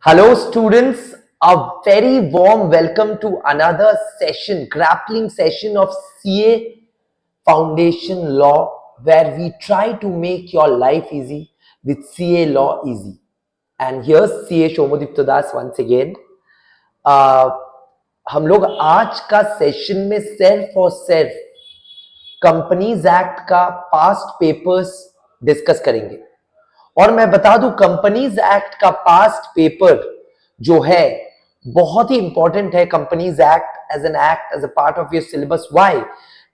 Hello, students. A very warm welcome to another session, grappling session of CA Foundation Law, where we try to make your life easy with CA Law Easy. And here's CA Shomodipta Das once again. हम लोग आज का session में सिर्फ और सिर्फ companies act का past papers discuss करेंगे। और मैं बता दूं, कंपनीज एक्ट का पास्ट पेपर जो है बहुत ही इंपॉर्टेंट है। Companies act as a part of your syllabus. Why?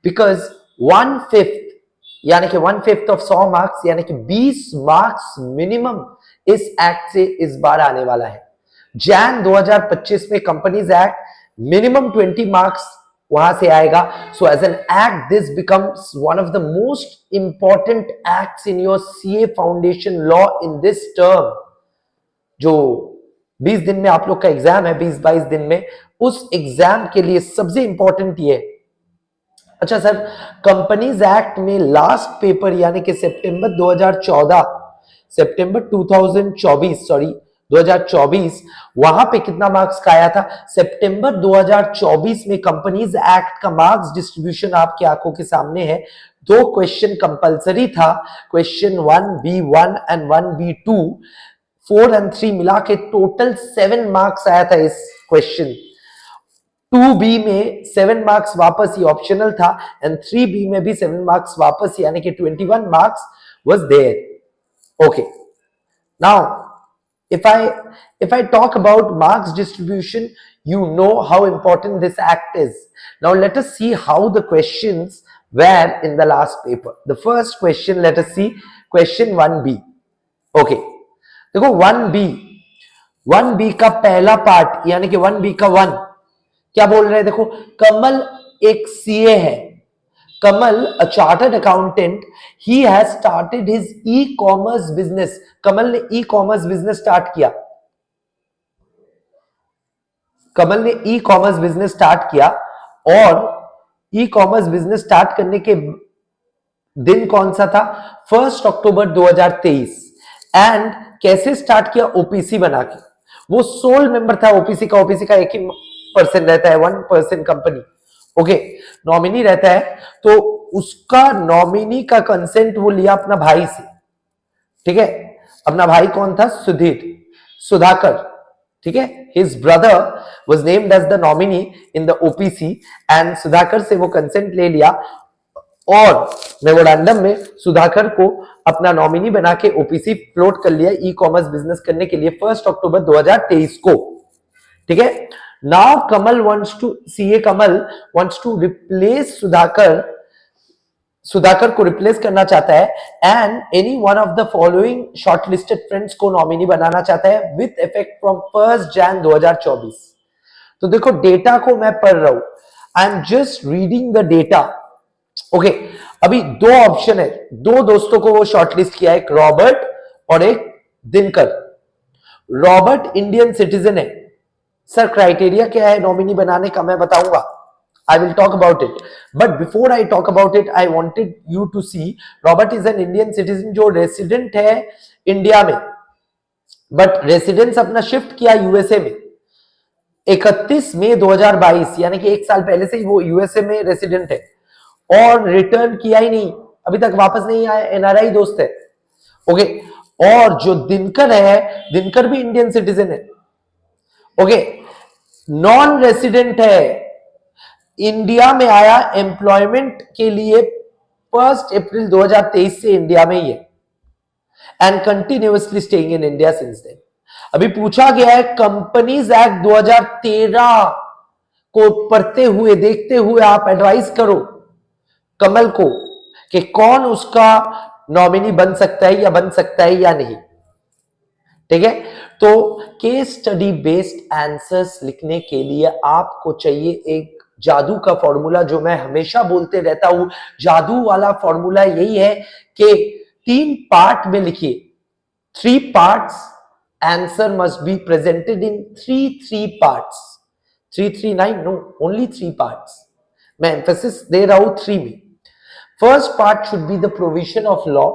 Because 1/5 यानी कि 1/5 of 100 मार्क्स यानी कि 20 मार्क्स मिनिमम इस एक्ट से इस बार आने वाला है। जैन 2025 में कंपनीज एक्ट मिनिमम 20 मार्क्स वहां से आएगा। So as an act this becomes one of the most important acts in your CA foundation law in this term. जो 20 दिन में आप लोग का एग्जाम है, 20-22 दिन में, उस एग्जाम के लिए सबसे इंपॉर्टेंट ये। अच्छा सर, कंपनीज एक्ट में लास्ट पेपर यानी कि सितंबर 2024 वहां पे कितना मार्क्स का आया था? सितंबर 2024 में कंपनीज एक्ट का मार्क्स डिस्ट्रीब्यूशन आपकी आंखों के सामने है। 2 क्वेश्चन कंपलसरी था, क्वेश्चन 1B1 एंड 1B2, 4 और 3 मिला के टोटल 7 मार्क्स आया था इस क्वेश्चन। 2B में 7 मार्क्स वापस ही ऑप्शनल था एंड 3B में भी 7 मार्क्स वापस, यानी कि 21 marks was there. Okay, now if I talk about marks distribution, you know how important this act is. Now let us see how the questions were in the last paper. The first question, let us see question 1B. Okay, देखो 1B का पहला part यानी कि 1B का 1 क्या बोल रहे हैं? देखो, कमल एक सीए है। कमल, a chartered accountant, he has started his e-commerce business. कमल ने e-commerce business start किया। कमल ने e-commerce business start किया और e-commerce business start करने के दिन कौन सा था? 1 अक्टूबर 2023। एंड कैसे स्टार्ट किया? ओपीसी बना के। वो सोल मेंबर था ओपीसी का। ओपीसी का एक ही पर्सन रहता है, 1 पर्सन कंपनी। ओके, नॉमिनी रहता है, तो उसका नॉमिनी का कंसेंट वो लिया अपना भाई से। ठीक है, अपना भाई कौन था? सुधाकर। ठीक है, his brother was named as the nominee in the OPC and Sudhakar से वो कंसेंट ले लिया और मेमोरेंडम में सुधाकर को अपना नॉमिनी बना के ओपीसी फ्लोट कर लिया ई कॉमर्स बिजनेस करने के लिए 1 अक्टूबर 2023 को। ठीक है, now Kamal CA Kamal wants to replace Sudhakar को रिप्लेस करना चाहता है and any one of the following shortlisted friends को नॉमिनी बनाना चाहता है विथ इफेक्ट फ्रॉम 1 जैन 2024। तो देखो, डेटा को मैं पढ़ रहा हूं, I am just reading the data. Okay, अभी 2 ऑप्शन है, 2 दोस्तों को वो शॉर्टलिस्ट किया, एक रॉबर्ट और एक दिनकर। रॉबर्ट इंडियन सिटीजन है। सर, क्राइटेरिया क्या है नॉमिनी बनाने का? मैं बताऊंगा, I will talk about it, but before I talk about it I wanted you to see Robert is an Indian citizen जो रेसिडेंट है इंडिया में, बट रेसिडेंस अपना शिफ्ट किया यूएसए में 31 मई 2022, यानी कि 1 साल पहले से ही वो यूएसए में रेसिडेंट है और रिटर्न किया ही नहीं, अभी तक वापस नहीं आया, एनआरआई दोस्त है। ओके, और जो दिनकर है, दिनकर भी इंडियन सिटीजन है। ओके, नॉन रेसिडेंट है, इंडिया में आया एम्प्लॉयमेंट के लिए 1 अप्रैल 2023 से इंडिया में ही है and continuously staying in India since then. अभी पूछा गया है कंपनीज एक्ट 2013 को पढ़ते हुए देखते हुए आप एडवाइस करो कमल को कि कौन उसका नॉमिनी बन सकता है या नहीं। ठीक है, तो केस स्टडी बेस्ड आंसर्स लिखने के लिए आपको चाहिए एक जादू का फॉर्मूला, जो मैं हमेशा बोलते रहता हूं। जादू वाला फॉर्मूला यही है कि 3 पार्ट में लिखिए, 3 parts, answer must be presented in 3 parts. 3 no, only 3 parts. मैं एम्फेसिस दे रहा हूं 3 में। First part should be the provision of law,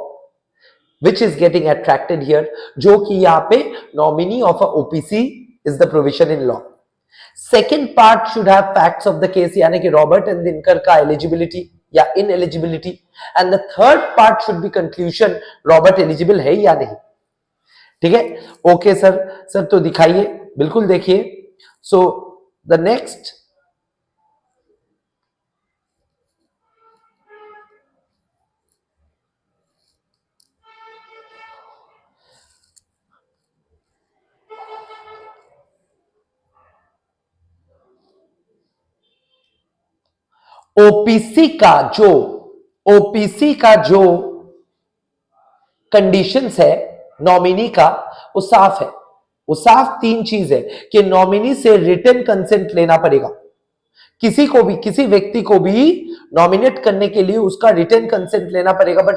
which is getting attracted here, जो कि यहाँ पे nominee of a OPC is the provision in law. Second part should have facts of the case, यानी कि रॉबर्ट एंड दिनकर का eligibility या ineligibility, and the third part should be conclusion, Robert eligible है या नहीं. ठीक है, ओके सर तो दिखाइए, बिल्कुल देखिए. सो द नेक्स्ट, ओपीसी का जो कंडीशंस है नॉमिनी का, वो साफ है. वो साफ तीन चीज है कि नॉमिनी से रिटन कंसेंट लेना पड़ेगा. किसी को भी, किसी व्यक्ति को भी नॉमिनेट करने के लिए उसका रिटन कंसेंट लेना पड़ेगा. बट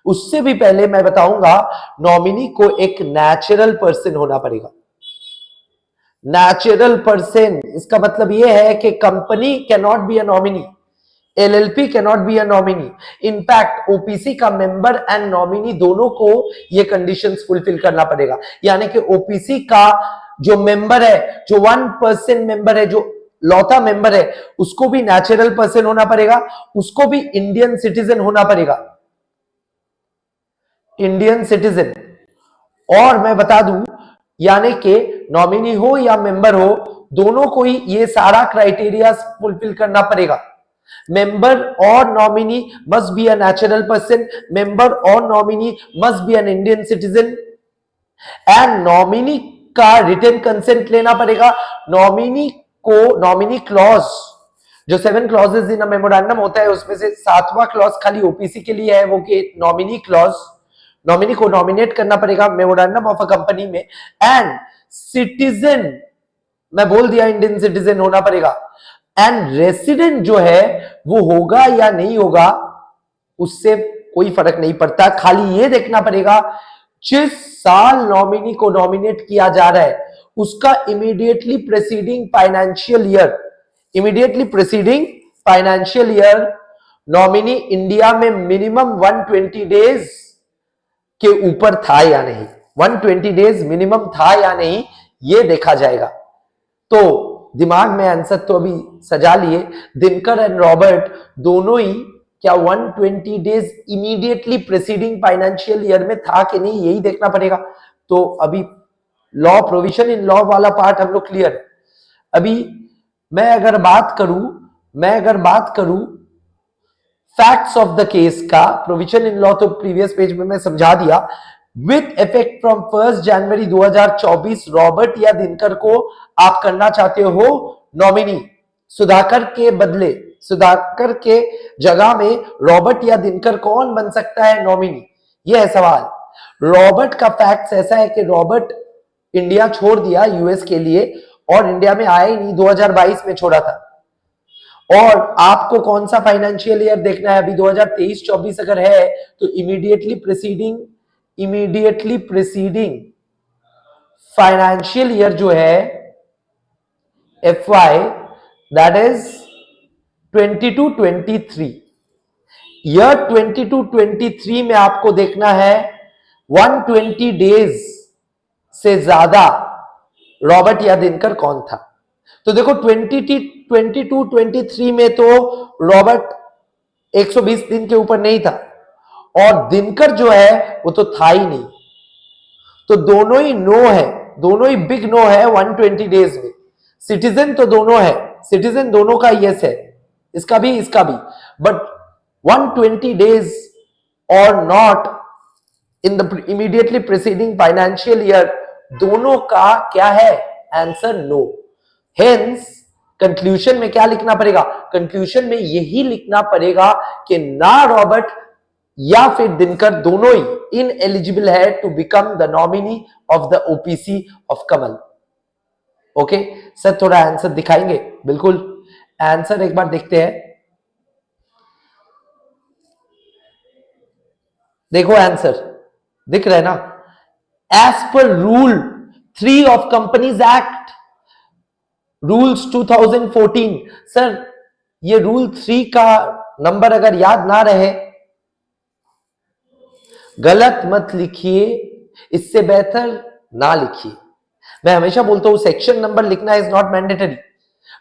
उससे भी पहले मैं बताऊंगा, नॉमिनी को एक नेचुरल पर्सन होना पड़ेगा. नेचुरल पर्सन, इसका मतलब यह है कि company can not be a nominee, LLP can not be a nominee. In fact OPC का मेंबर एंड नॉमिनी दोनों को यह कंडीशंस फुलफिल करना पड़ेगा. यानी कि ओपीसी का जो मेंबर है, जो 1% मेंबर है, जो लौता मेंबर है, उसको भी नेचुरल पर्सन होना पड़ेगा, उसको भी इंडियन सिटीजन होना पड़ेगा, इंडियन सिटीजन. और मैं बता दूं, यानी कि नॉमिनी हो या मेंबर हो, दोनों को ही ये सारा क्राइटेरिया फुलफिल करना पड़ेगा. मेंबर और nominee must be a natural person, member और nominee must be an Indian citizen, and nominee का रिटन कंसेंट लेना पड़ेगा. नॉमिनी क्लॉज, जो 7 क्लॉजेस इन अ मेमोरेंडम होता है, उसमें से 7वां क्लॉज खाली ओपीसी के लिए है, वो कि नॉमिनी क्लॉज. नॉमिनी को नॉमिनेट करना पड़ेगा मेमोरेंडम ऑफ अ कंपनी में. एंड सिटीजन, मैं बोल दिया इंडियन सिटीजन होना पड़ेगा. एंड रेसिडेंट जो है वो होगा या नहीं होगा, उससे कोई फर्क नहीं पड़ता. खाली ये देखना पड़ेगा, जिस साल नॉमिनी को नॉमिनेट किया जा रहा है उसका immediately preceding financial year nominee India में मिनिमम 120 डेज के ऊपर था या नहीं, 120 डेज मिनिमम था या नहीं, ये देखा जाएगा. तो दिमाग में आंसर तो अभी सजा लिए, दिनकर एंड रॉबर्ट दोनों ही क्या 120 days immediately preceding financial year में था कि नहीं, यही देखना पड़ेगा. तो अभी लॉ, प्रोविजन इन लॉ वाला पार्ट हम लोग क्लियर है. अभी मैं अगर बात करूं फैक्ट्स ऑफ द केस का, प्रोविजन इन लॉ तो प्रीवियस पेज में मैं समझा दिया. With effect from 1 January 2024 Robert या दिनकर को आप करना चाहते हो नॉमिनी. सुधाकर के जगह में रॉबर्ट या दिनकर कौन बन सकता है नॉमिनी, यह है सवाल. रॉबर्ट का फैक्ट ऐसा है कि रॉबर्ट इंडिया छोड़ दिया यूएस के लिए, और इंडिया में आया ही नहीं, 2022 में छोड़ा था. और आपको कौन सा फाइनेंशियल ईयर देखना है, अभी 2023-24 अगर है तो इमीडिएटली प्रीसीडिंग फाइनेंशियल ईयर जो है FY, दैट इज 22-23. ईयर 22-23 में आपको देखना है 120 डेज से ज्यादा रॉबर्ट या दिनकर कौन था. तो देखो 22-23 में तो रॉबर्ट 120 दिन के ऊपर नहीं था, और दिनकर जो है वो तो था ही नहीं. तो दोनों ही नो है, दोनों ही बिग नो है 120 डेज में. सिटीजन तो दोनों है, सिटीजन दोनों का यस है, इसका भी इसका भी. बट 120 डेज और not in the immediately preceding financial year, दोनों का क्या है आंसर, नो. हेंस कंक्लूजन में क्या लिखना पड़ेगा, कंक्लूजन में यही लिखना पड़ेगा कि ना रॉबर्ट या फिर दिनकर दोनों ही इनएलिजिबल है to become the nominee of the OPC of Kamal. Okay sir, थोड़ा आंसर दिखाएंगे. बिल्कुल, आंसर एक बार देखते हैं. देखो आंसर दिख रहा है ना, as per rule 3 of companies act, rules 2014. Sir ये रूल 3 का नंबर अगर याद ना रहे गलत मत लिखिए, इससे बेहतर ना लिखिए। मैं हमेशा बोलता हूं सेक्शन नंबर लिखना is not mandatory,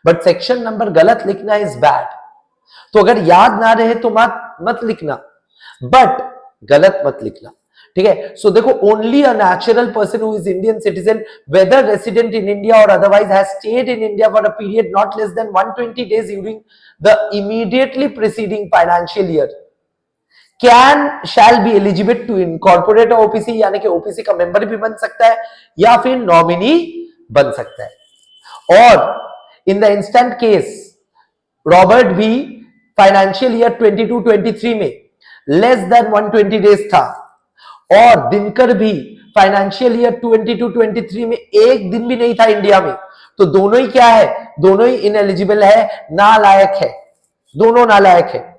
but section number गलत लिखना इज बैड। तो अगर याद ना रहे तो मत लिखना, बट गलत मत लिखना, ठीक है। सो देखो, only a natural person who is Indian citizen whether resident in India और otherwise has stayed in India for a period not less than 120 days during the immediately preceding financial year can shall be eligible to incorporate OPC, यानी कि OPC का member भी बन सकता है या फिर नॉमिनी बन सकता है। और इन द इंस्टेंट केस रॉबर्ट भी फाइनेंशियल ईयर 22-23 में लेस देन 120 डेज था, और दिनकर भी फाइनेंशियल ईयर 22-23 में एक दिन भी नहीं था इंडिया में। तो दोनों ही क्या है, दोनों ही इनएलिजिबल है, नालायक है, दोनों नालायक है।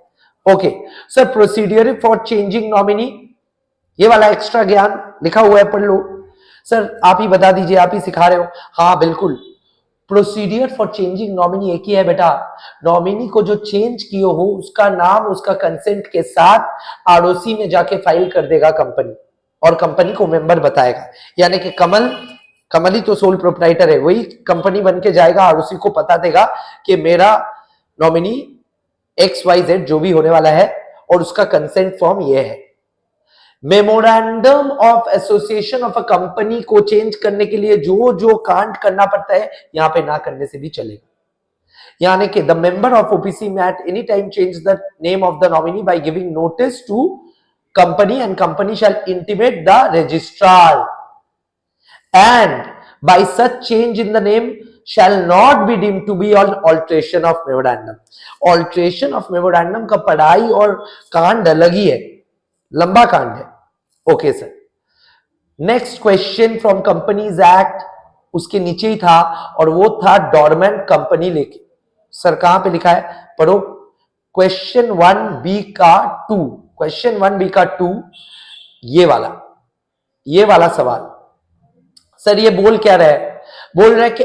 Okay sir, procedure for changing nominee, ये वाला एक्स्ट्रा ज्ञान लिखा हुआ है, पढ़ लो। सर आप ही बता दीजिए, आप ही सिखा रहे हो। हाँ बिल्कुल, प्रोसीडियर फॉर चेंजिंग नॉमिनी एक ही है बेटा। नॉमिनी को जो चेंज किए हो उसका नाम उसका कंसेंट के साथ आरओसी में जाके फाइल कर देगा कंपनी, और कंपनी को मेंबर बताएगा। यानी कि कमल ही तो सोल प्रोप्राइटर है, वही कंपनी बन के जाएगा, आरओसी को पता देगा कि मेरा नॉमिनी XYZ जो भी होने वाला है, और उसका कंसेंट फॉर्म ये है। Memorandum of association of a company को चेंज करने के लिए जो जो कांड करना पड़ता है, यहां पे ना करने से भी चलेगा। यानी कि द मेंबर ऑफ ओपीसी में at any time change the name of the nominee by giving notice to company, and company shall intimate the registrar, and by such change in the name shall not be deemed to be an alteration of memorandum. Alteration of memorandum का पढ़ाई और कांड अलग ही है, लंबा कांड है। Okay sir, next question from companies act, उसके नीचे ही था, और वो था डोरमेंट कंपनी लेके। सर कहां पे लिखा है, पढ़ो। क्वेश्चन 1B का 2, क्वेश्चन 1B का 2, ये वाला सवाल। सर ये बोल क्या रहा है, बोल रहा है कि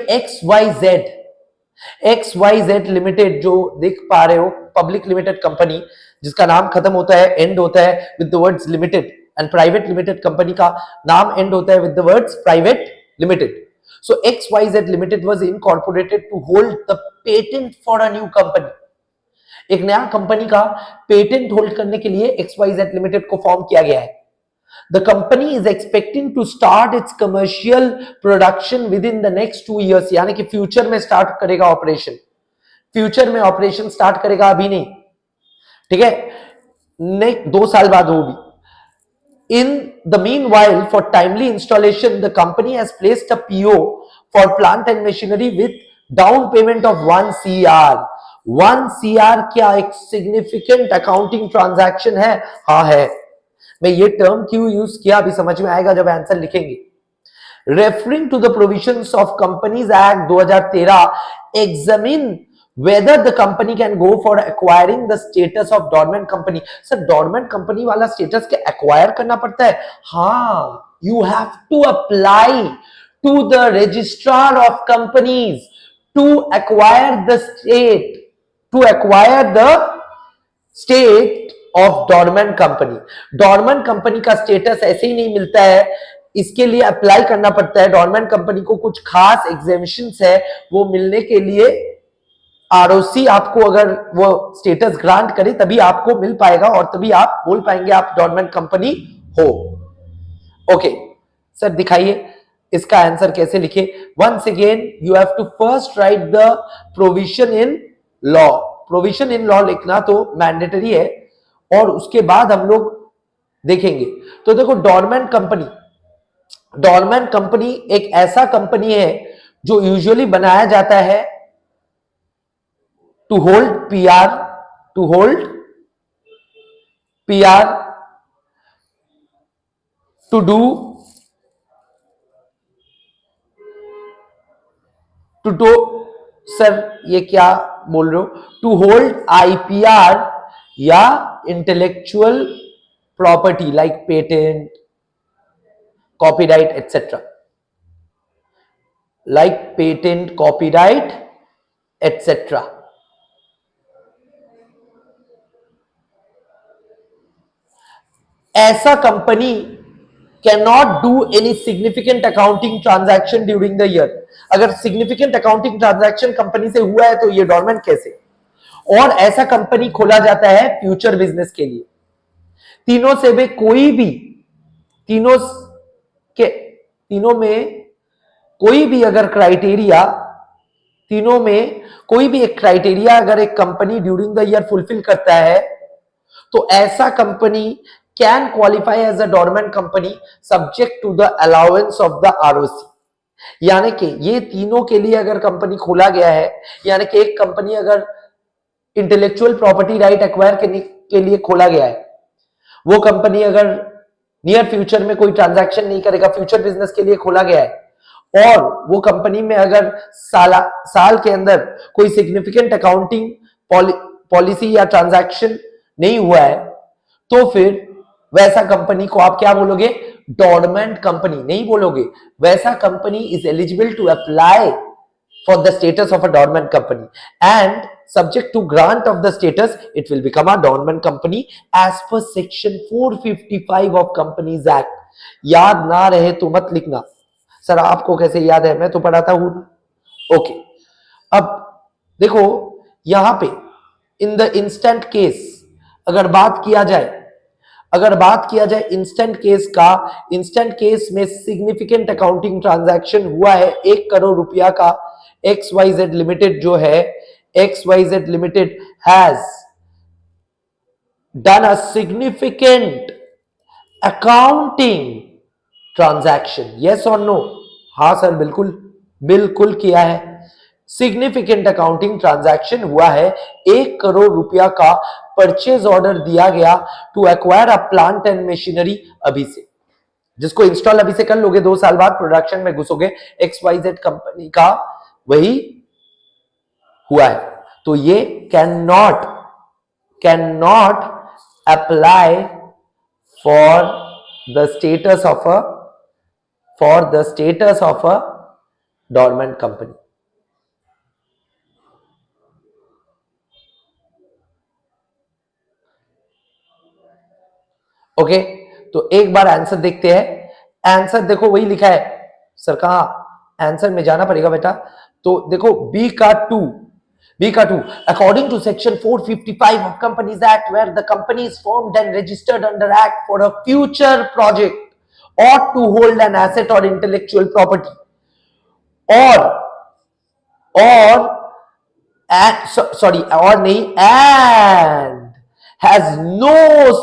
XYZ लिमिटेड, जो देख पा रहे हो पब्लिक लिमिटेड कंपनी जिसका नाम खत्म होता है, एंड होता है with the words limited, and private limited company का नाम एंड होता है with the words private limited. So XYZ limited was incorporated to hold the patent for a new company. एक नया कंपनी का पेटेंट होल्ड करने के लिए XYZ लिमिटेड को फॉर्म किया गया है। The company is expecting to start its commercial production within the next 2 years, यानी कि फ्यूचर में स्टार्ट करेगा ऑपरेशन, फ्यूचर में ऑपरेशन स्टार्ट करेगा, अभी नहीं, ठीक है, नेक्स्ट 2 साल बाद होगी। In the meanwhile, for timely installation, the company has placed a PO for plant and machinery with down payment of 1 CR. 1 CR क्या एक सिग्निफिकेंट अकाउंटिंग ट्रांजैक्शन है? हाँ है। मैं ये टर्म क्यों यूज किया अभी समझ में आएगा जब आंसर लिखेंगे। Referring to the provisions of companies act 2013, examine whether the company can go for acquiring the status of dormant company. Sir dormant company वाला स्टेटस के एक्वायर करना पड़ता है? हाँ, you have to apply to the registrar of companies to acquire the state of dormant company. Dormant company का status ऐसे ही नहीं मिलता है, इसके लिए अप्लाई करना पड़ता है। डोरमेंट कंपनी को कुछ खास एग्जेम्पशंस है, वो मिलने के लिए आरओसी आपको अगर वो स्टेटस ग्रांट करे तभी आपको मिल पाएगा, और तभी आप बोल पाएंगे आप डोरमेंट कंपनी हो। ओके सर दिखाइए इसका आंसर कैसे लिखे। Once again you have to first write the provision in law. Provision in law लिखना तो मैंडेटरी है, और उसके बाद हम लोग देखेंगे। तो देखो, डोरमेंट कंपनी एक ऐसा कंपनी है जो यूजुअली बनाया जाता है to hold PR, to hold PR, to do, to do, sir ये क्या बोल रहे हो, टू होल्ड IPR या intellectual property like patent, copyright etcetera, like patent, copyright etcetera. ऐसा company can not do any significant accounting transaction during the year. अगर significant accounting transaction company से हुआ है तो ये डोरमेंट कैसे? और ऐसा कंपनी खोला जाता है फ्यूचर बिजनेस के लिए। तीनों से भी कोई भी, तीनों के, तीनों में कोई भी अगर क्राइटेरिया, तीनों में कोई भी एक क्राइटेरिया अगर एक company during the year fulfil करता है तो ऐसा company can qualify as a dormant company subject to the allowance of the ROC. यानी कि ये तीनों के लिए अगर कंपनी खोला गया है, यानी कि एक कंपनी अगर इंटेलेक्चुअल प्रॉपर्टी राइट एक्वायर करने के लिए खोला गया है, वो कंपनी अगर नियर फ्यूचर में कोई ट्रांजैक्शन नहीं करेगा, फ्यूचर बिजनेस के लिए खोला गया है, और वो कंपनी में अगर साल के अंदर कोई सिग्निफिकेंट अकाउंटिंग पॉलिसी या ट्रांजैक्शन नहीं हुआ है, तो फिर वैसा कंपनी को आप क्या बोलोगे? डोरमेंट कंपनी नहीं बोलोगे। वैसा company is eligible to apply for the status of a dormant company, and subject to grant of the status it will become a dormant company as per section 455 of Companies Act। याद ना रहे तो मत लिखना। Sir आपको कैसे याद है, मैं तो पढ़ाता हूं। ओके, अब देखो यहां पे इन द इंस्टेंट केस अगर बात किया जाए, इंस्टेंट केस का, इंस्टेंट केस में सिग्निफिकेंट अकाउंटिंग ट्रांजैक्शन हुआ है 1 करोड़ रुपया का। XYZ लिमिटेड जो है, XYZ limited has done a significant accounting transaction. Yes और नो? हाँ सर बिल्कुल, बिल्कुल किया है। सिग्निफिकेंट अकाउंटिंग ट्रांजैक्शन हुआ है, 1 करोड़ रुपया का परचेज ऑर्डर दिया गया to acquire a plant and machinery अभी से, जिसको इंस्टॉल अभी से कर लोगे, 2 साल बाद प्रोडक्शन में घुसोगे। XYZ कंपनी का वही हुआ है, तो ये can not apply for the status of a dormant company. Okay, तो एक बार आंसर देखते हैं। आंसर देखो वही लिखा है सर, कहां आंसर में जाना पड़ेगा बेटा। तो देखो बी का two, according to section 455 of companies act, where the company is formed and registered under act for a future project और टू होल्ड एन एसेट और intellectual property, and has no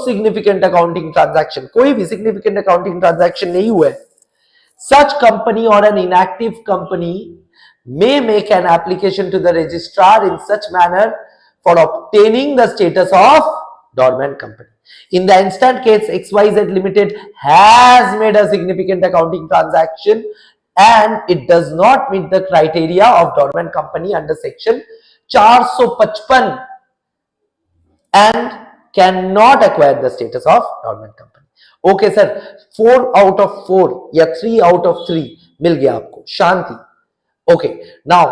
significant accounting transaction, कोई भी significant accounting transaction नहीं हुआ है, such company or an inactive company may make an application to the registrar in such manner for obtaining the status of dormant company. In the instant case, XYZ Limited has made a significant accounting transaction and it does not meet the criteria of dormant company under section 455 and cannot acquire the status of dormant company. Okay sir, 4 out of 4 या 3 out of 3 मिल गया आपको, शांति। Okay, now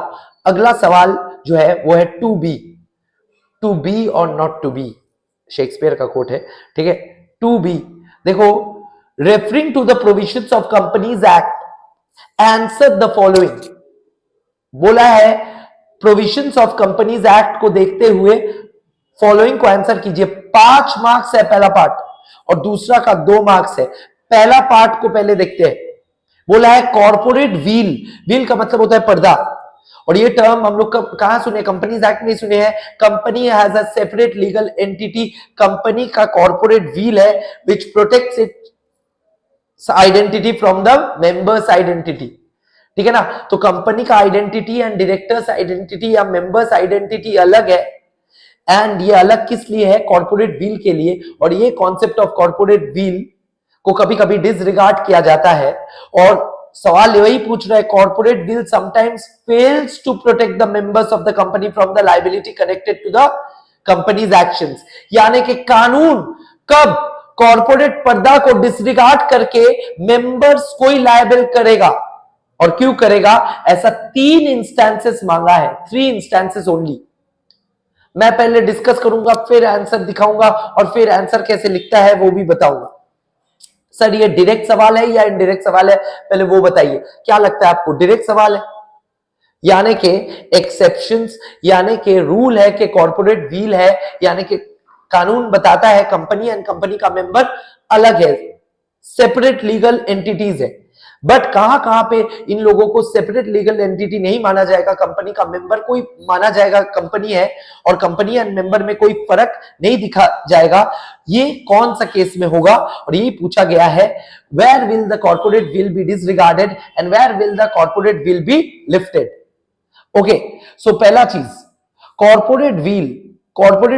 अगला सवाल जो है वो है to be और नॉट टू बी, शेक्सपियर का कोट है, ठीक है। टू बी देखो, referring to the provisions of companies act answer the following, बोला है प्रोविजंस ऑफ कंपनीज एक्ट को देखते हुए फॉलोइंग को आंसर कीजिए। 5 मार्क्स है पहला पार्ट और दूसरा का 2 मार्क्स है। पहला पार्ट को पहले देखते हैं। बोला है कॉर्पोरेट व्हील का मतलब होता है पर्दा, और ये टर्म हम लोग कहां सुने? कंपनीज एक्ट में सुने हैं। Company has a separate legal entity, company का कॉर्पोरेट व्हील है which protects its identity from the members identity, ठीक है ना। तो कंपनी का आइडेंटिटी एंड डायरेक्टर्स आइडेंटिटी या मेंबर्स आइडेंटिटी अलग है, एंड ये अलग किस लिए है? कॉर्पोरेट व्हील के लिए। और ये कॉन्सेप्ट ऑफ कॉर्पोरेट व्हील को कभी कभी डिसरिगार्ड किया जाता है, और सवाल यही पूछ रहा है corporate veil sometimes fails to protect the members of the company from the liability connected to the company's actions. यानी कि कानून कब कॉर्पोरेट पर्दा को डिसरिगार्ड करके मेंबर्स को ही लायबल करेगा, और क्यों करेगा? ऐसा 3 इंस्टेंसेस मांगा है, 3 इंस्टेंसेस ओनली। मैं पहले डिस्कस करूंगा, फिर आंसर दिखाऊंगा, और फिर आंसर कैसे लिखता है वो भी बताऊंगा। सर ये डायरेक्ट सवाल है या इनडायरेक्ट सवाल है, पहले वो बताइए, क्या लगता है आपको डायरेक्ट सवाल है? यानी कि एक्सेप्शंस, यानी कि रूल है कि कॉर्पोरेट व्हील है, यानी कि कानून बताता है कंपनी एंड कंपनी का मेंबर अलग है, सेपरेट लीगल एंटिटीज है। बट कहां कहां पे इन लोगों को सेपरेट लीगल एंटिटी नहीं माना जाएगा, कंपनी का मेंबर कोई माना जाएगा, कंपनी है और कंपनी एंड मेंबर में कोई फर्क नहीं दिखा जाएगा, ये कौन सा केस में होगा? और यही पूछा गया है, where will the corporate veil be disregarded and where will the corporate veil be lifted. Okay, so पहला चीज कॉर्पोरेट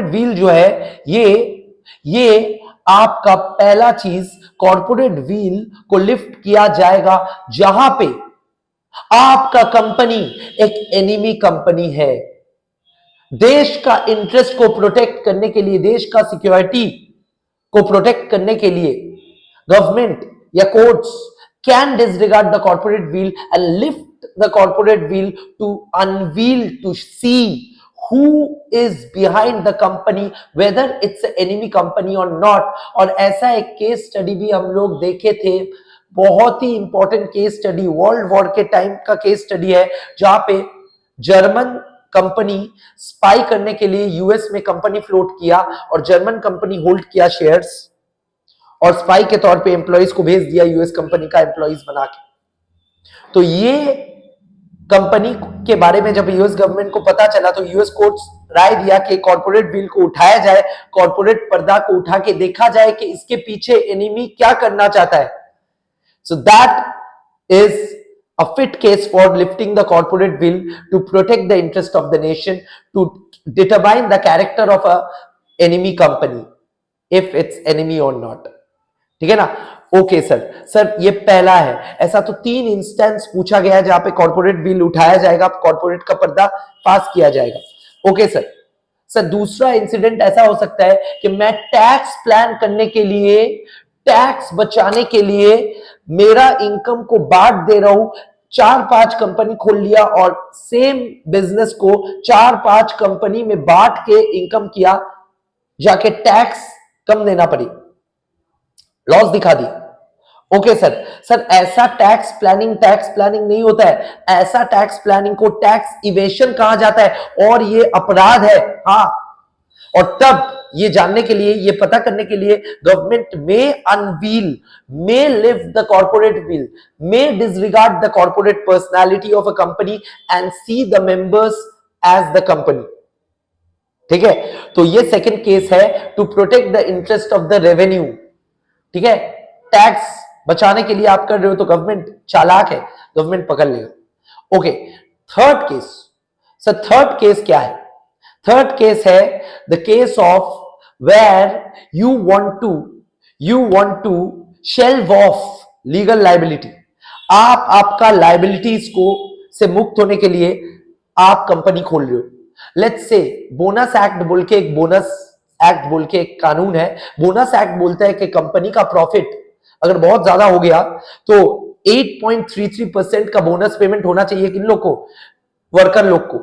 व्हील जो है ये आपका पहला चीज, कॉर्पोरेट व्हील को लिफ्ट किया जाएगा जहां पे आपका कंपनी एक एनिमी कंपनी है। देश का इंटरेस्ट को प्रोटेक्ट करने के लिए, देश का सिक्योरिटी को प्रोटेक्ट करने के लिए गवर्नमेंट या courts can disregard the corporate wheel and lift the corporate wheel to unveil, to see who is behind the company, whether it's an enemy company or not। और ऐसा एक केस स्टडी भी हम लोग देखे थे, बहुत ही important case study, world war के टाइम का केस स्टडी है, जहां पे जर्मन कंपनी स्पाई करने के लिए यूएस में कंपनी फ्लोट किया और जर्मन कंपनी होल्ड किया शेयर्स और स्पाई के तौर पे एम्प्लॉइज को भेज दिया यूएस कंपनी का एम्प्लॉइज बना के। तो ये कंपनी के बारे में जब यूएस गवर्नमेंट को पता चला तो यूएस कोर्ट्स राय दिया कि कॉर्पोरेट बिल को उठाया जाए, कॉर्पोरेट पर्दा को उठा के देखा जाए कि इसके पीछे एनिमी क्या करना चाहता है। So that is a fit case for lifting the corporate will to protect the interest of the nation, to determine the character of a enemy company, if it's enemy or not। ठीक है ना? Okay sir ये पहला है। ऐसा तो 3 instance पूछा गया है जहां पे कॉर्पोरेट बिल उठाया जाएगा, कॉर्पोरेट का पर्दा पास किया जाएगा। ओके सर दूसरा इंसिडेंट ऐसा हो सकता है कि मैं टैक्स प्लान करने के लिए, टैक्स बचाने के लिए मेरा इनकम को बांट दे रहा हूं, 4-5 कंपनी खोल लिया और सेम बिजनेस को 4-5 कंपनी में बांट के इनकम किया, जाके टैक्स कम देना पड़े, लॉस दिखा दी। ओके सर ऐसा टैक्स प्लानिंग नहीं होता है, ऐसा टैक्स प्लानिंग को टैक्स इवेशन कहा जाता है और ये अपराध है। हाँ, और तब ये जानने के लिए, ये पता करने के लिए government may unveil, may lift the corporate veil, may disregard the corporate personality of a company and see the members as the company. ठीक है, तो ये सेकंड केस है, to protect the interest of the revenue. ठीक है, tax बचाने के लिए आप कर रहे हो तो गवर्नमेंट चालाक है, गवर्नमेंट पकड़ लेगा। Okay, third case sir, third case क्या है? थर्ड केस है the case of where you want to shelve off legal liability. आप आपका लायबिलिटीज को से मुक्त होने के लिए आप कंपनी खोल रहे हो। लेट्स से बोनस एक्ट बोल के एक कानून है। बोनस एक्ट बोलता है कि कंपनी का प्रॉफिट अगर बहुत ज्यादा हो गया तो 8.33% का बोनस पेमेंट होना चाहिए किन लोग को? वर्कर लोग को।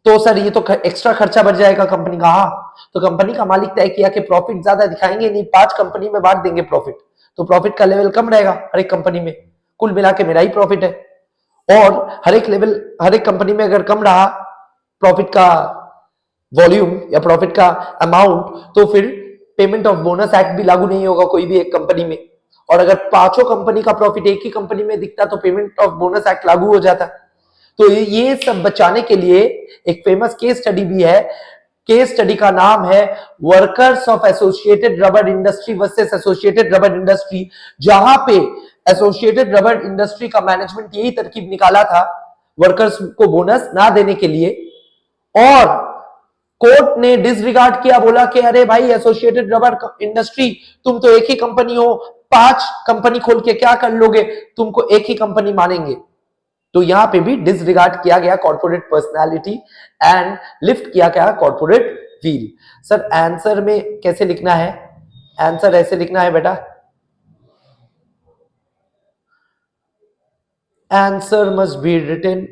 तो सर ये तो एक्स्ट्रा खर्चा बढ़ जाएगा कंपनी का। हाँ, तो कंपनी का मालिक तय किया कि प्रॉफिट ज्यादा दिखाएंगे नहीं, 5 कंपनी में बांट देंगे प्रॉफिट, तो प्रॉफिट का लेवल कम रहेगा हर एक कंपनी में, कुल मिला के मेरा ही प्रॉफिट है। और हर एक कंपनी में अगर कम रहा प्रॉफिट का वॉल्यूम या प्रॉफिट का अमाउंट, तो फिर पेमेंट ऑफ बोनस एक्ट भी लागू नहीं होगा कोई भी एक कंपनी में। और अगर 5 कंपनी का प्रॉफिट एक ही कंपनी में दिखता तो पेमेंट ऑफ बोनस एक्ट लागू हो जाता। तो ये सब बचाने के लिए एक फेमस केस स्टडी भी है। केस स्टडी का नाम है workers of associated rubber industry versus associated rubber industry, जहां पे एसोसिएटेड रबर इंडस्ट्री का मैनेजमेंट यही तरकीब निकाला था वर्कर्स को बोनस ना देने के लिए, और कोर्ट ने डिसरिगार्ड किया, बोला कि अरे भाई एसोसिएटेड रबर इंडस्ट्री तुम तो एक ही कंपनी हो, 5 कंपनी खोल के क्या कर लोगे, तुमको एक ही कंपनी मानेंगे। तो यहां पे भी डिसरिगार्ड किया गया कॉर्पोरेट पर्सनालिटी एंड लिफ्ट किया गया कॉर्पोरेट व्हील। सर आंसर में कैसे लिखना है? आंसर ऐसे लिखना है बेटा, answer must be written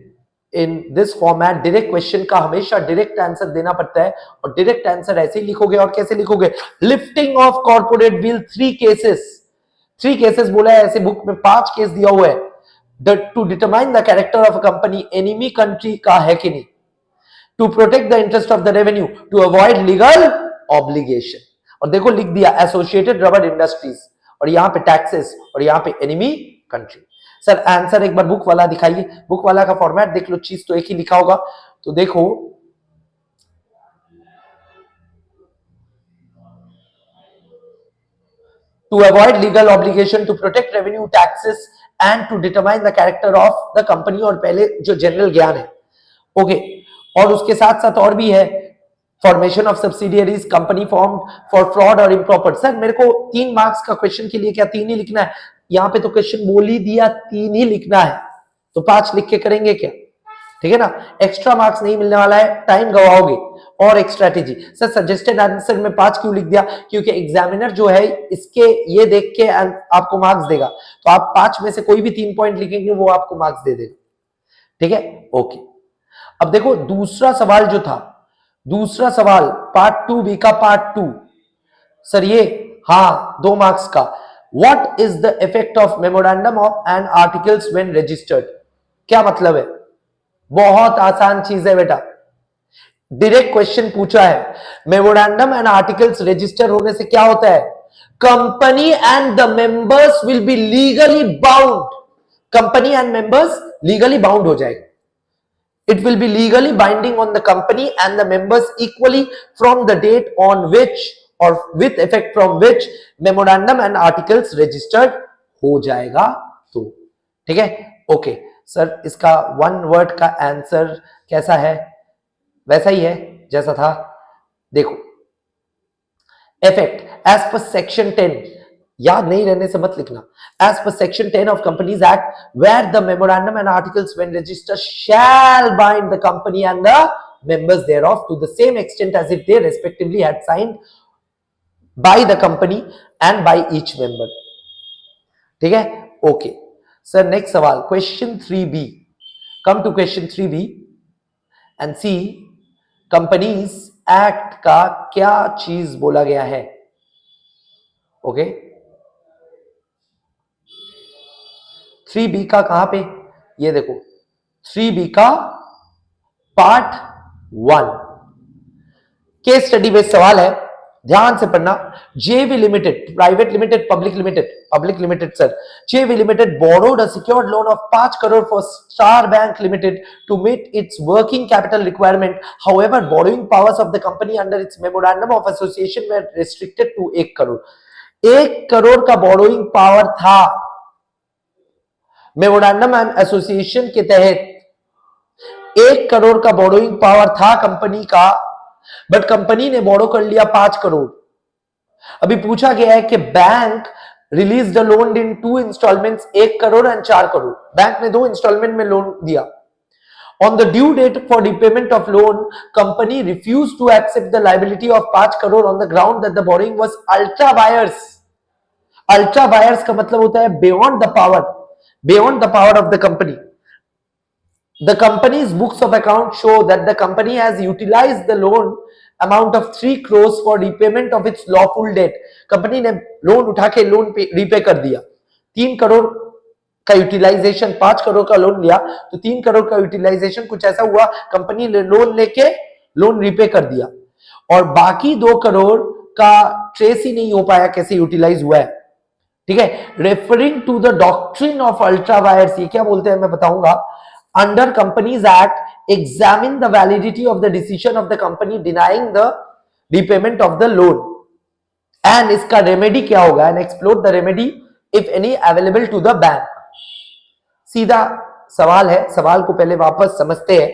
in this format. Direct question का हमेशा डायरेक्ट आंसर देना पड़ता है, और डायरेक्ट आंसर ऐसे ही लिखोगे। और कैसे लिखोगे? Lifting of corporate wheel, 3 cases, 3 cases बोला है, ऐसे बुक में 5 केस दिया हुआ है to determine the character of a company enemy country का है कि नहीं, to protect the interest of the revenue, to avoid legal obligation. और देखो लिख दिया एसोसिएटेड रबर इंडस्ट्रीज, और यहां पे टैक्सेस, और यहां पे एनिमी कंट्री। सर आंसर एक बार बुक वाला दिखाइए, बुक वाला का फॉर्मेट देख लो, चीज तो एक ही लिखा होगा। तो देखो to avoid legal obligation, to protect revenue taxes and to determine the character of the company, और पहले जो जनरल ज्ञान है ओके और उसके साथ साथ और भी है formation of subsidiaries, company formed for fraud और इम्प्रॉपर। सर मेरे को 3 मार्क्स का क्वेश्चन के लिए क्या 3 ही लिखना है? यहाँ पे तो क्वेश्चन बोल ही दिया 3 ही लिखना है, तो 5 लिख के करेंगे क्या? ठीक है ना, एक्स्ट्रा मार्क्स नहीं मिलने वाला है, टाइम गवाओगे। और एक स्ट्रेटेजी, सर सजेस्टेड आंसर में 5 क्यों लिख दिया? क्योंकि एग्जामिनर जो है इसके ये देख के आपको मार्क्स देगा, तो आप 5 में से कोई भी 3 पॉइंट लिखेंगे वो आपको मार्क्स दे देगा। ठीक है ओके। अब देखो दूसरा सवाल जो था, दूसरा सवाल पार्ट 2 का पार्ट 2, सर ये हाँ 2 मार्क्स का, what is the effect of memorandum of and articles when registered? क्या मतलब है? बहुत आसान चीज है बेटा, डायरेक्ट क्वेश्चन पूछा है। मेमोरेंडम एंड आर्टिकल्स रजिस्टर होने से क्या होता है? Company and the members will be legally bound, company and members legally bound हो जाएगा। It will be legally binding on the company and the members equally from the date on which or with effect from which memorandum and articles registered हो जाएगा। तो ठीक है okay. Sir इसका 1 word का answer कैसा है? वैसा ही है जैसा था। देखो इफेक्ट एज पर सेक्शन 10, याद नहीं रहने से मत लिखना, as per section 10 of Companies Act, where the memorandum and articles when registered shall bind the company and the members thereof to the same extent as if they respectively had signed by the company and by each member। ठीक है okay. Sir next सवाल question 3B, come to question 3B and C companies act का क्या चीज बोला गया है। Okay 3B का कहां पे? ये देखो 3B का पार्ट 1 केस स्टडी बेस्ड सवाल है, ध्यान से पढ़ना। जेवी limited, private limited, public limited, public limited sir, जेवी limited borrowed a secured loan of 5 crore for Star Bank Limited to meet its working capital requirement. However, borrowing powers of the company under its memorandum of association were restricted to 1 crore. 1 crore का borrowing power था memorandum and association के तहत। 1 करोड़ का borrowing power था company का, but company ने बोरो कर लिया 5 करोड़। अभी पूछा गया है कि bank release the loan in 2 installments, 1 crore and 4 crore. Bank ने 2 इंस्टॉलमेंट में लोन दिया। On the due date for repayment of loan, company refuse to accept the liability of 5 crore on the ground that the borrowing was ultra vires. Ultra vires का मतलब होता है beyond the power, beyond the power of the company. The company's books of account show that the company has utilized the loan amount of 3 crores for repayment of its lawful debt. Company ने loan उठा के loan पे repay कर दिया। 3 करोड़ का utilisation, 5 crore का loan लिया तो 3 करोड़ का यूटिलाइजेशन कुछ ऐसा हुआ, कंपनी ने लोन लेके लोन रीपे कर दिया, और बाकी 2 करोड़ का ट्रेस ही नहीं हो पाया कैसे यूटिलाइज हुआ है। ठीक है, referring to the doctrine of ultra vires, ये क्या बोलते हैं मैं बताऊंगा। Under companies act examine the validity of the decision of the company denying the repayment of the loan and इसका रेमेडी क्या होगा, and explore the remedy if any available to the bank. सीधा सवाल है, सवाल को पहले वापस समझते हैं।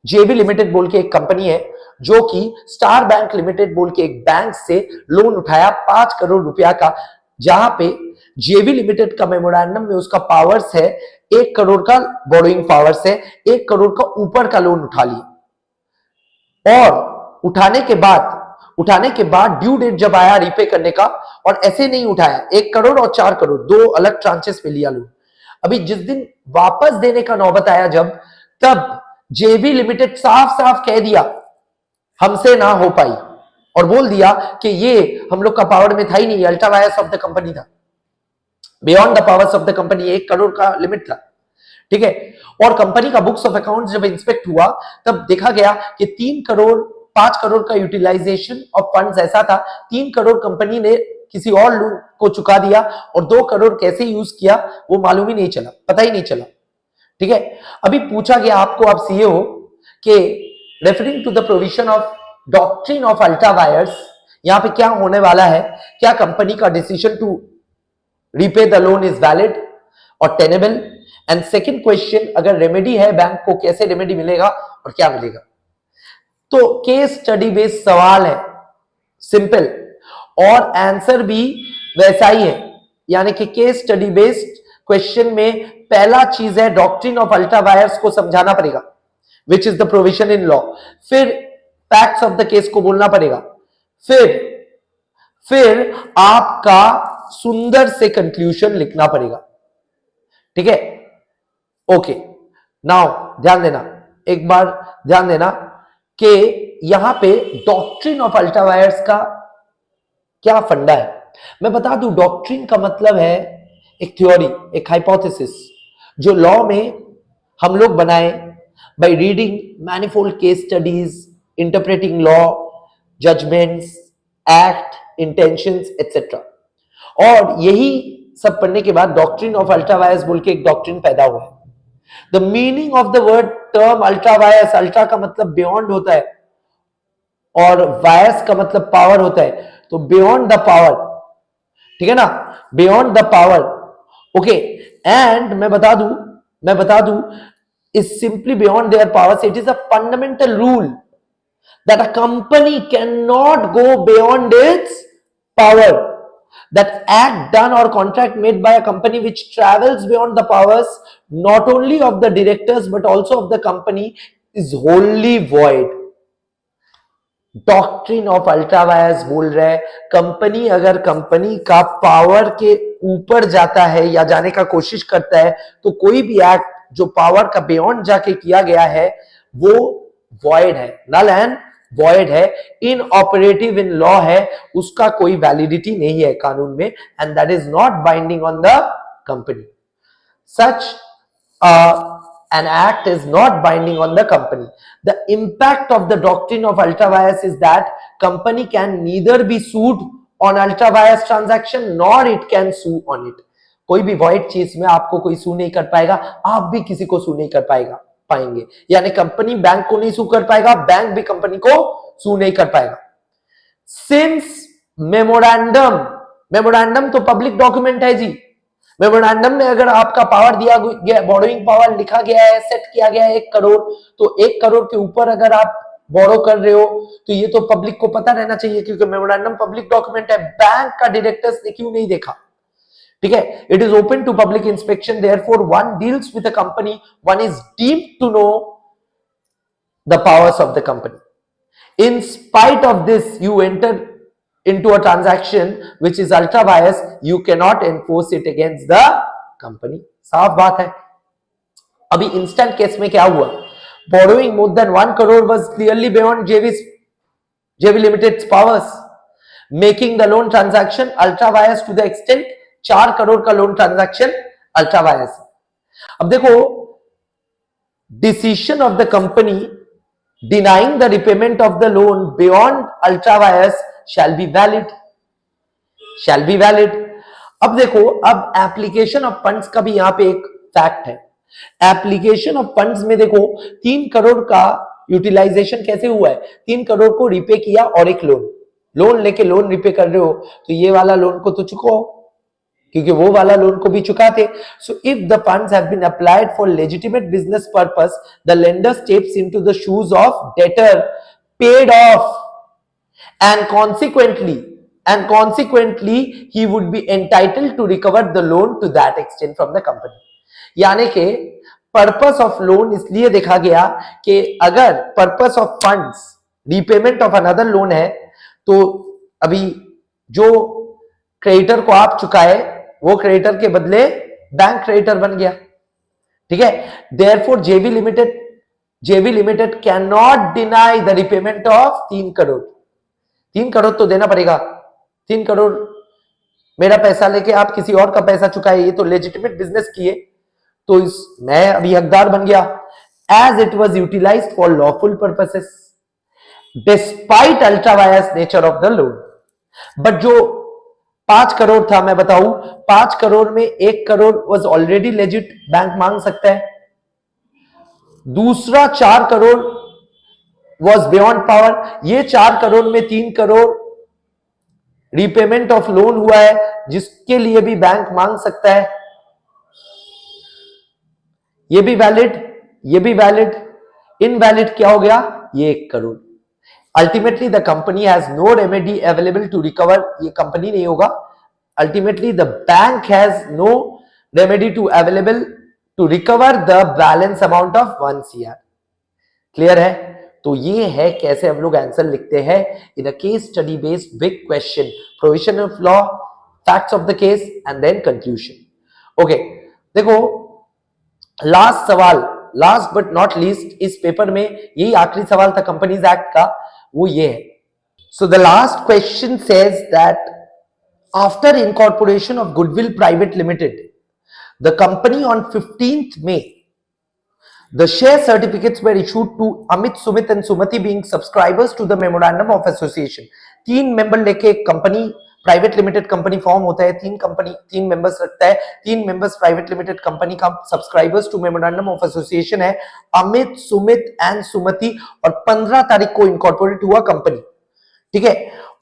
जेबी लिमिटेड बोल के एक कंपनी है जो कि स्टार बैंक लिमिटेड बोल के एक बैंक से लोन उठाया 5 करोड़ रुपया का, जहां पे जेवी लिमिटेड का मेमोरेंडम में उसका पावर्स है 1 करोड़ का बोरोइंग पावर्स है, 1 करोड़ का ऊपर का लोन उठा लिया, और उठाने के बाद ड्यू डेट जब आया रीपे करने का, और ऐसे नहीं उठाया 1 करोड़ और 4 करोड़ 2 अलग ट्रांचेस पे लिया लोन। अभी जिस दिन वापस देने का नौबत आया जब, तब जेवी लिमिटेड साफ साफ कह दिया हमसे ना हो पाई, और बोल दिया कि ये हम लोग का पावर में था ही नहीं, ultra vires of the company था। Beyond the powers of the company 1 crore का लिमिट था, ठीक है। और कंपनी का बुक्स ऑफ अकाउंट्स जब इंस्पेक्ट हुआ तब देखा गया कि 3 करोड़ 5 करोड़ का यूटिलाइजेशन ऑफ फंड्स ऐसा था, 3 करोड़ कंपनी ने किसी और लोन को चुका दिया और 2 करोड़ कैसे यूज किया वो मालूम ही नहीं चला, पता ही नहीं चला, ठीक है। अभी पूछा गया आपको, आप सीए हो, कि referring to the provision of doctrine of ultra vires, यहां पे क्या होने वाला है, क्या कंपनी का decision to repay the loan is valid और टेनेबल, एंड सेकंड क्वेश्चन, अगर रेमेडी है बैंक को कैसे रेमेडी मिलेगा और क्या मिलेगा। तो केस स्टडी बेस्ड सवाल है, सिंपल, और आंसर भी वैसा ही है, यानी कि केस स्टडी बेस्ड क्वेश्चन में पहला चीज है डॉक्ट्रिन ऑफ अल्ट्रा वायर्स को समझाना पड़ेगा, which is the provision in law, फिर फैक्ट्स ऑफ द केस को बोलना पड़ेगा, फिर आपका सुंदर से कंक्लूजन लिखना पड़ेगा, ठीक है। ओके, नाउ ध्यान देना, एक बार ध्यान देना कि यहां पे डॉक्ट्रिन ऑफ अल्ट्रा वायर्स का क्या फंडा है। मैं बता दूं, डॉक्ट्रिन का मतलब है एक थ्योरी, एक हाइपोथेसिस, जो लॉ में हम लोग बनाए by reading manifold case studies, interpreting law, judgments, act, intentions etcetera. और यही सब पढ़ने के बाद डॉक्ट्रिन ऑफ अल्ट्रा वायर्स बोल के एक डॉक्ट्रिन पैदा हुआ है। The meaning of the word term ultra vires, ultra का मतलब बियॉन्ड होता है और वायर्स का मतलब पावर होता है, तो बियॉन्ड द पावर, ठीक है ना, beyond the power, okay. And मैं बता दूं is simply beyond their powers, it is a fundamental rule that a company cannot go beyond its power, that act done or contract made by a company which travels beyond the powers not only of the directors but also of the company is wholly void। Doctrine of ultra wires बोल रहे हैं, company अगर company का power के ऊपर जाता है या जाने का कोशिश करता है तो कोई भी एक्ट जो पावर का बियॉन्ड जाके किया गया है वो वॉइड है, नल एंड वॉइड है, इन ऑपरेटिव इन लॉ है, उसका कोई वैलिडिटी नहीं है कानून में, and that is not binding on the company. Such an act is not binding on the company. The impact of the doctrine of ultra vires is that company can neither be sued on ultra vires transaction nor it can sue on it। कोई भी void चीज में आपको कोई sue नहीं कर पाएगा, आप भी किसी को sue नहीं कर पाएंगे, यानी कंपनी बैंक को नहीं sue कर पाएगा, बैंक भी कंपनी को sue नहीं कर पाएगा। Since मेमोरेंडम तो पब्लिक डॉक्यूमेंट है जी, मेमोरेंडम में अगर आपका पावर दिया गया, बोरोइंग पावर लिखा गया है, सेट किया गया है 1 करोड़, तो 1 करोड़ के ऊपर अगर आप बोरो कर रहे हो तो ये तो पब्लिक को पता रहना चाहिए, क्योंकि मेमोरेंडम पब्लिक डॉक्यूमेंट है। बैंक का डायरेक्टर्स ने क्यों नहीं देखा, ठीक है। It is open to public inspection, therefore one deals with a company, one is deemed to know the powers of the company. In spite of this you enter into a transaction which is ultra vires, you cannot enforce it against the company। साफ बात है। अभी instant case में क्या हुआ, borrowing more than 1 crore was clearly beyond JV Limited's powers, making the loan transaction ultra vires to the extent 4 crore का loan transaction ultra vires. अब देखो, decision of the company denying the repayment of the loan beyond ultra wires shall be valid। अब देखो, अब application of funds का भी यहां पे एक फैक्ट है। एप्लीकेशन ऑफ फंड्स में देखो 3 करोड़ का यूटिलाइजेशन कैसे हुआ है, 3 करोड़ को रिपे किया और एक लोन लेके लोन रिपे कर रहे हो, तो ये वाला लोन को तो चुकाओ, क्योंकि वो वाला लोन को भी चुकाते। So if the funds have been applied for legitimate business purpose, the lender steps into the shoes of debtor, paid off, and consequently he would be entitled to recover the loan to that extent from the company। यानी कि purpose of loan इसलिए देखा गया कि अगर purpose of funds repayment of another loan है, तो अभी जो क्रेडिटर को आप चुकाए वो क्रेडिटर के बदले बैंक क्रेडिटर बन गया, ठीक है। देयरफॉर जेवी limited can not deny the repayment of 3 crore. 3 crore तो देना पड़ेगा, 3 करोड़ मेरा पैसा लेके आप किसी और का पैसा चुकाए, ये तो लेजिटिमेट बिजनेस किए, तो इस मैं अभी हकदार बन गया। As it was utilized for lawful purposes despite ultra vires nature of the loan. But जो 5 करोड़ था, मैं बताऊं, 5 करोड़ में 1 crore was already legit, bank मांग सकता है। दूसरा 4 करोड़ वॉज बियॉन्ड पावर। ये 4 करोड़ में 3 करोड़ रीपेमेंट ऑफ लोन हुआ है, जिसके लिए भी बैंक मांग सकता है। ये भी वैलिड, ये भी वैलिड। इनवैलिड क्या हो गया? ये 1 crore. Ultimately the company has no remedy available to recover, ये कंपनी नहीं होगा। Ultimately the bank has no remedy to available to recover the balance amount of 1 CR। Clear है? तो ये है कैसे हम लोग आंसर लिखते हैं in a case study based big question, provision of law, facts of the case and then conclusion. Okay, देखो लास्ट सवाल, लास्ट बट नॉट लीस्ट, इस पेपर में यही आखिरी सवाल था कंपनीज एक्ट का, वो ये है। So the last question says that after incorporation of goodwill private limited the company on 15th May the share certificates were issued to Amit, Sumit and Sumati being subscribers to the memorandum of association। 3 member लेके एक company private limited company form होता है, 3 members रखता है, 3 members private limited company का subscribers to memorandum of association है Amit, Sumit and सुमति, और 15 तारीख को इनकॉर्पोरेट हुआ कंपनी। ठीक है,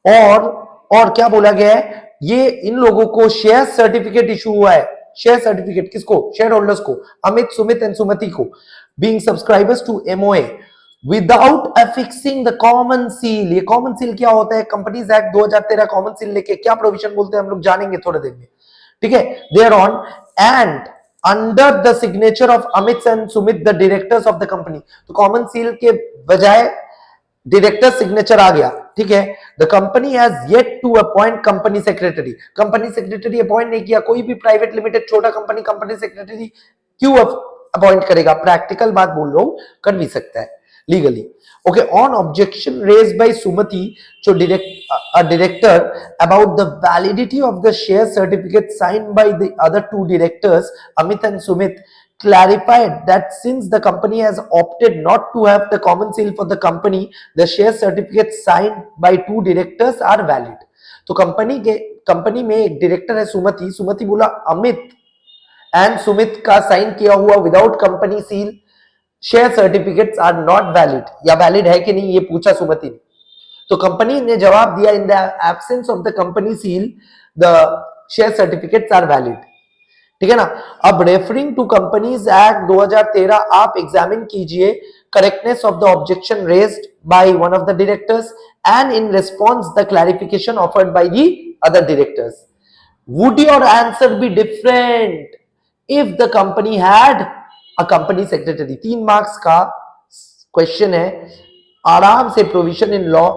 और क्या बोला गया है, ये इन लोगों को शेयर सर्टिफिकेट इशू हुआ है। शेयर सर्टिफिकेट किसको? शेयर होल्डर्स को, अमित, सुमित एंड सुमति को, being subscribers to MOA without affixing the common seal. ये कॉमन सील क्या होता है? कंपनीज एक्ट 2013 कॉमन सील लेके क्या प्रोविजन बोलते हैं हम लोग जानेंगे थोड़े देर में। ठीक है, thereon and under the signature of Amit and Sumit the directors of the company. तो कॉमन सील के बजाय डायरेक्टर सिग्नेचर आ गया। ठीक है, the company has yet to appoint company secretary. Company secretary appoint नहीं किया, कोई भी प्राइवेट लिमिटेड छोटा कंपनी सेक्रेटरी क्यों अपॉइंट करेगा? प्रैक्टिकल बात बोल रहा हूं, कर भी सकता है legally. Okay, on objection raised by Sumati जो director about the validity of the share certificate signed by the other 2 directors Amit and Sumit clarified that since the company has opted not to have the common seal for the company, the share certificate signed by 2 directors are valid। तो company में एक director है सुमति, सुमति बोला Amit and Sumit का sign किया हुआ without company seal share certificates are not valid, या valid है कि नहीं ये पूछा सुमति ने। तो कंपनी ने जवाब दिया in the absence of the company seal the share certificates are valid. ठीक है ना। अब रेफरिंग टू कंपनीज एक्ट 2013 आप एग्जामिन कीजिए correctness of the objection raised by one of the directors and in response the clarification offered by the other directors. Would your answer be different if the company had a company secretary? 3 marks का question है, आराम से provision in law,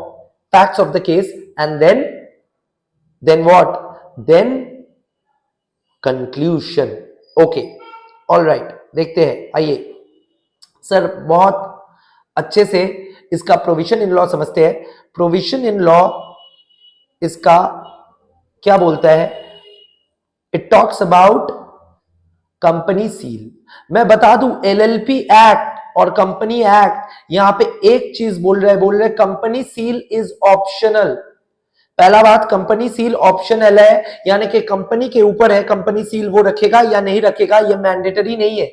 facts of the case and then what, then conclusion. Okay, alright, देखते हैं। आइए sir, बहुत अच्छे से इसका प्रोविजन इन लॉ समझते हैं। प्रोविजन इन लॉ इसका क्या बोलता है? It talks about company seal. मैं बता दूं, LLP एक्ट और कंपनी एक्ट यहां पे एक चीज बोल रहे कंपनी सील इज ऑप्शनल। पहला बात, कंपनी सील ऑप्शनल है, यानी कि कंपनी के ऊपर है कंपनी सील वो रखेगा या नहीं रखेगा, ये मैंडेटरी नहीं है।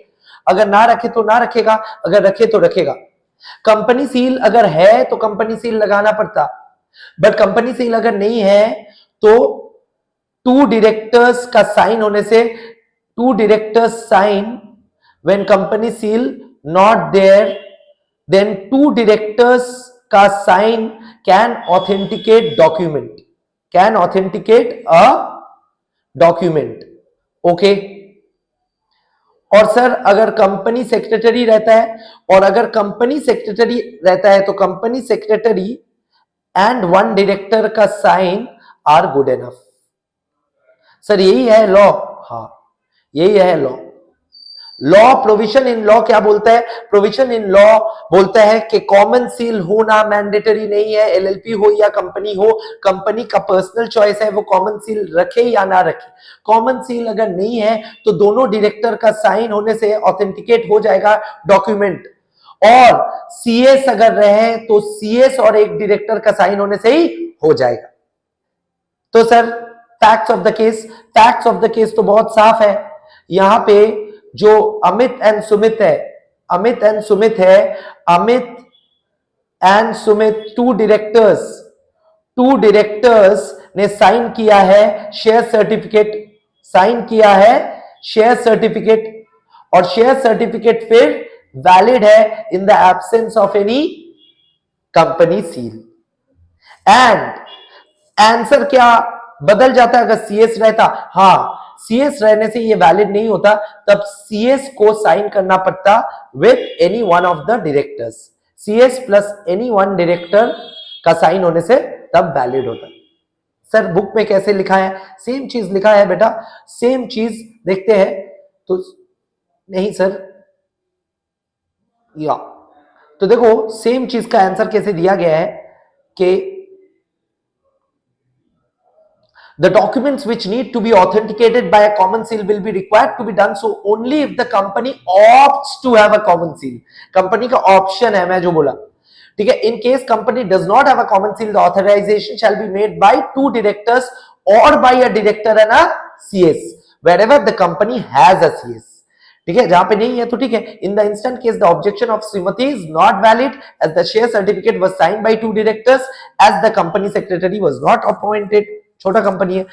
अगर ना रखे तो ना रखेगा, अगर रखे तो रखेगा। कंपनी सील अगर है तो कंपनी सील लगाना पड़ता, बट कंपनी सील अगर नहीं है तो 2 डायरेक्टर्स का साइन होने से, 2 directors sign when company seal not there, then 2 directors का sign can authenticate document, can authenticate a document। okay, और सर अगर कंपनी सेक्रेटरी रहता है, और अगर कंपनी सेक्रेटरी रहता है तो कंपनी सेक्रेटरी एंड 1 डायरेक्टर का sign are good enough. Sir यही है लॉ? हाँ, यही है law. Law provision in law क्या बोलता है? प्रोविजन इन लॉ बोलता है कि कॉमन सील होना मैंडेटरी नहीं है, एलएलपी हो या कंपनी हो, कंपनी का पर्सनल चॉइस है वो कॉमन सील रखे या ना रखे। कॉमन सील अगर नहीं है तो दोनों डायरेक्टर का साइन होने से ऑथेंटिकेट हो जाएगा डॉक्यूमेंट, और सीएस अगर रहे तो सीएस और एक डायरेक्टर का साइन होने से ही हो जाएगा। तो sir facts of the case, facts of the case तो बहुत साफ है। यहां पे जो अमित एंड सुमित है, अमित एंड सुमित है, Amit and Sumit two directors ने साइन किया है शेयर सर्टिफिकेट, साइन किया है शेयर सर्टिफिकेट, और शेयर सर्टिफिकेट फिर वैलिड है in the absence of any company seal. And answer क्या बदल जाता है अगर सीएस रहता? हाँ, सीएस रहने से ये वैलिड नहीं होता, तब सीएस को साइन करना पड़ता with any one of the directors, CS plus any one director का साइन होने से तब वैलिड होता। सर बुक में कैसे लिखा है? सेम चीज लिखा है बेटा, सेम चीज देखते हैं तो नहीं सर, या तो देखो सेम चीज का आंसर कैसे दिया गया है कि the documents which need to be authenticated by a common seal will be required to be done so only if the company opts to have a common seal। Company का option है, मैं जो बोला, ठीक है। in case company does not have a common seal, the authorization shall be made by two directors or by a director and a CS wherever the company has a CS। ठीक है, जहां पे नहीं है तो ठीक है। In the instant case the objection of Shrimati is not valid as the share certificate was signed by two directors as the company secretary was not appointed. छोटा कंपनी है।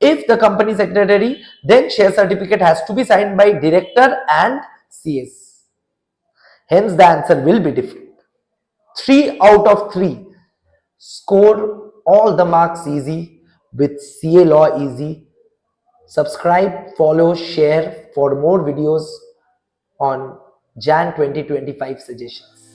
If the company secretary then share certificate has to be signed by director and CS, hence the answer will be different. 3 out of 3 score all the marks easy with CA Law Easy। Subscribe, follow, share for more videos on Jan 2025 suggestions।